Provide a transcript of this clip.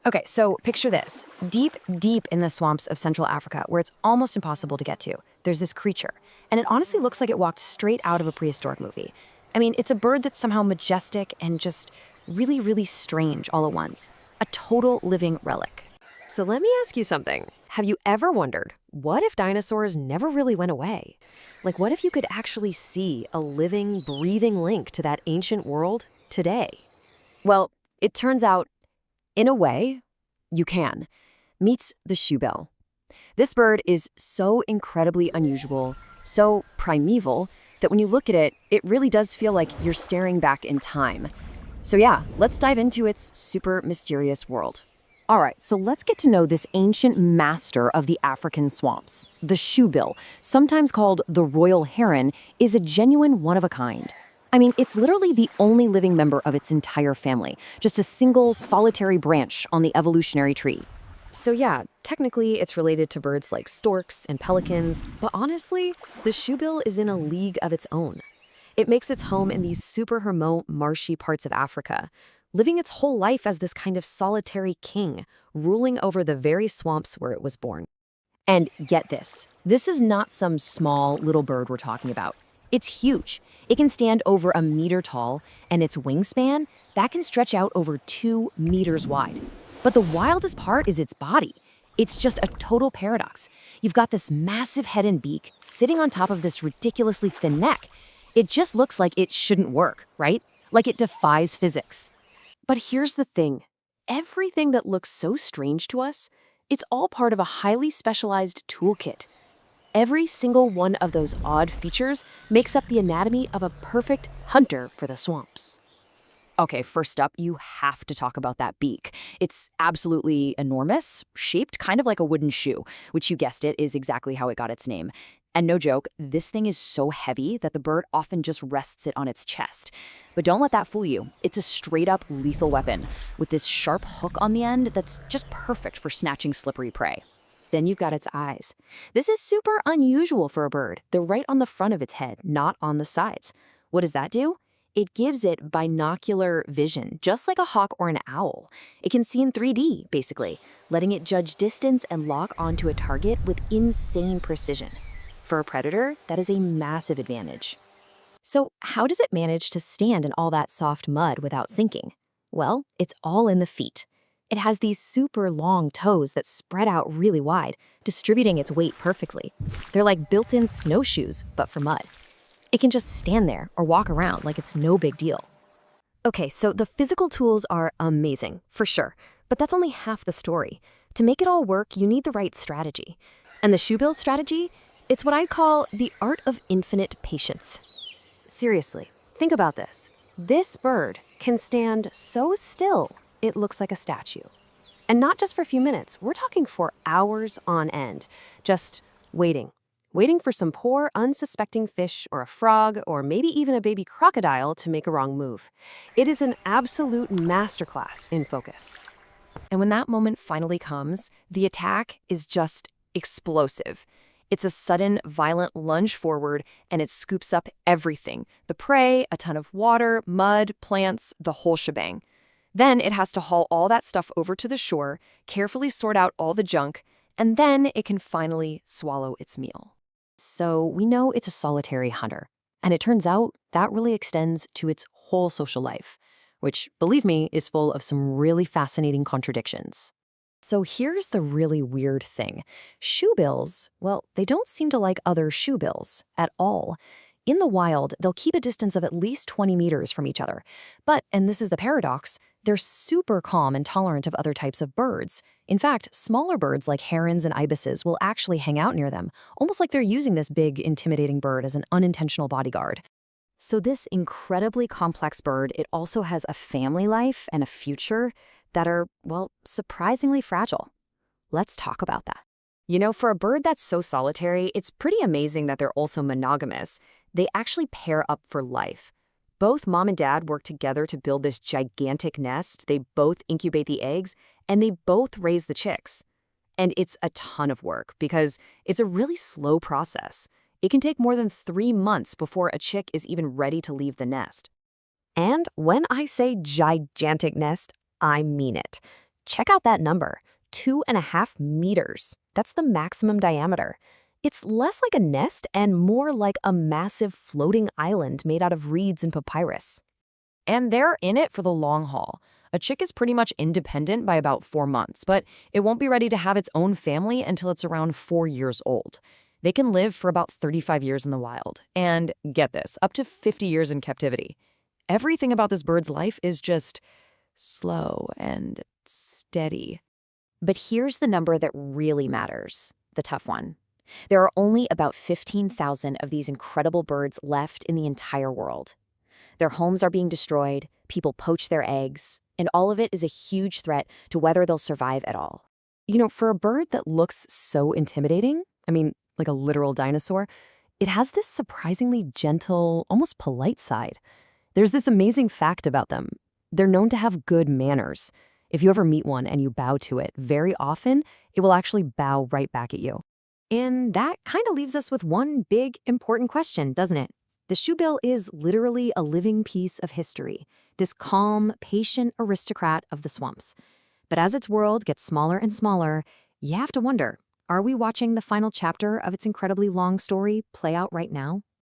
Okay, so picture this. Deep, deep in the swamps of Central Africa, where it's almost impossible to get to, there's this creature. And it honestly looks like it walked straight out of a prehistoric movie. I mean, it's a bird that's somehow majestic and just really, really strange all at once. A total living relic. So let me ask you something. Have you ever wondered, what if dinosaurs never really went away? Like, what if you could actually see a living, breathing link to that ancient world today? Well, it turns out, in a way, you can. Meets the shoebill. This bird is so incredibly unusual, so primeval, that when you look at it, it really does feel like you're staring back in time. So yeah, let's dive into its super mysterious world. All right, so let's get to know this ancient master of the African swamps. The shoebill, sometimes called the royal heron, is a genuine one-of-a-kind. I mean, it's literally the only living member of its entire family, just a single solitary branch on the evolutionary tree. So yeah, technically it's related to birds like storks and pelicans, but honestly, the shoebill is in a league of its own. It makes its home in these super remote, marshy parts of Africa, living its whole life as this kind of solitary king, ruling over the very swamps where it was born. And get this, this is not some small little bird we're talking about. It's huge. It can stand over 1 meter tall, and its wingspan, that can stretch out over 2 meters wide. But the wildest part is its body. It's just a total paradox. You've got this massive head and beak sitting on top of this ridiculously thin neck. It just looks like it shouldn't work, right? Like it defies physics. But here's the thing. Everything that looks so strange to us, it's all part of a highly specialized toolkit. Every single one of those odd features makes up the anatomy of a perfect hunter for the swamps. Okay, first up, you have to talk about that beak. It's absolutely enormous, shaped kind of like a wooden shoe, which you guessed it is exactly how it got its name. And no joke, this thing is so heavy that the bird often just rests it on its chest. But don't let that fool you. It's a straight-up lethal weapon, with this sharp hook on the end that's just perfect for snatching slippery prey. Then you've got its eyes. This is super unusual for a bird. They're right on the front of its head, not on the sides. What does that do? It gives it binocular vision, just like a hawk or an owl. It can see in 3D, basically, letting it judge distance and lock onto a target with insane precision. For a predator, that is a massive advantage. So how does it manage to stand in all that soft mud without sinking? Well, it's all in the feet. It has these super long toes that spread out really wide, distributing its weight perfectly. They're like built-in snowshoes, but for mud. It can just stand there or walk around like it's no big deal. Okay, so the physical tools are amazing, for sure, but that's only half the story. To make it all work, you need the right strategy. And the shoebill's strategy? It's what I'd call the art of infinite patience. Seriously, think about this. This bird can stand so still, it looks like a statue. And not just for a few minutes, we're talking for hours on end, just waiting for some poor, unsuspecting fish or a frog or maybe even a baby crocodile to make a wrong move. It is an absolute masterclass in focus. And when that moment finally comes, the attack is just explosive. It's a sudden, violent lunge forward, and it scoops up everything. The prey, a ton of water, mud, plants, the whole shebang. Then it has to haul all that stuff over to the shore, carefully sort out all the junk, and then it can finally swallow its meal. So we know it's a solitary hunter, and it turns out that really extends to its whole social life, which, believe me, is full of some really fascinating contradictions. So here's the really weird thing. Shoebills, well, they don't seem to like other shoebills at all. In the wild, they'll keep a distance of at least 20 meters from each other. But, and this is the paradox, they're super calm and tolerant of other types of birds. In fact, smaller birds like herons and ibises will actually hang out near them, almost like they're using this big, intimidating bird as an unintentional bodyguard. So this incredibly complex bird, it also has a family life and a future that are, well, surprisingly fragile. Let's talk about that. You know, for a bird that's so solitary, it's pretty amazing that they're also monogamous. They actually pair up for life. Both mom and dad work together to build this gigantic nest. They both incubate the eggs, and they both raise the chicks. And it's a ton of work because it's a really slow process. It can take more than 3 months before a chick is even ready to leave the nest. And when I say gigantic nest, I mean it. check out that number, 2.5 meters. That's the maximum diameter. It's less like a nest and more like a massive floating island made out of reeds and papyrus. And they're in it for the long haul. A chick is pretty much independent by about 4 months, but it won't be ready to have its own family until it's around 4 years old. They can live for about 35 years in the wild, and get this, up to 50 years in captivity. Everything about this bird's life is just slow and steady. But here's the number that really matters, the tough one. There are only about 15,000 of these incredible birds left in the entire world. Their homes are being destroyed, people poach their eggs, and all of it is a huge threat to whether they'll survive at all. For a bird that looks so intimidating, like a literal dinosaur, it has this surprisingly gentle, almost polite side. There's this amazing fact about them. They're known to have good manners. If you ever meet one and you bow to it, very often, it will actually bow right back at you. And that kind of leaves us with one big, important question, doesn't it? The shoebill is literally a living piece of history, this calm, patient aristocrat of the swamps. But as its world gets smaller and smaller, you have to wonder, are we watching the final chapter of its incredibly long story play out right now?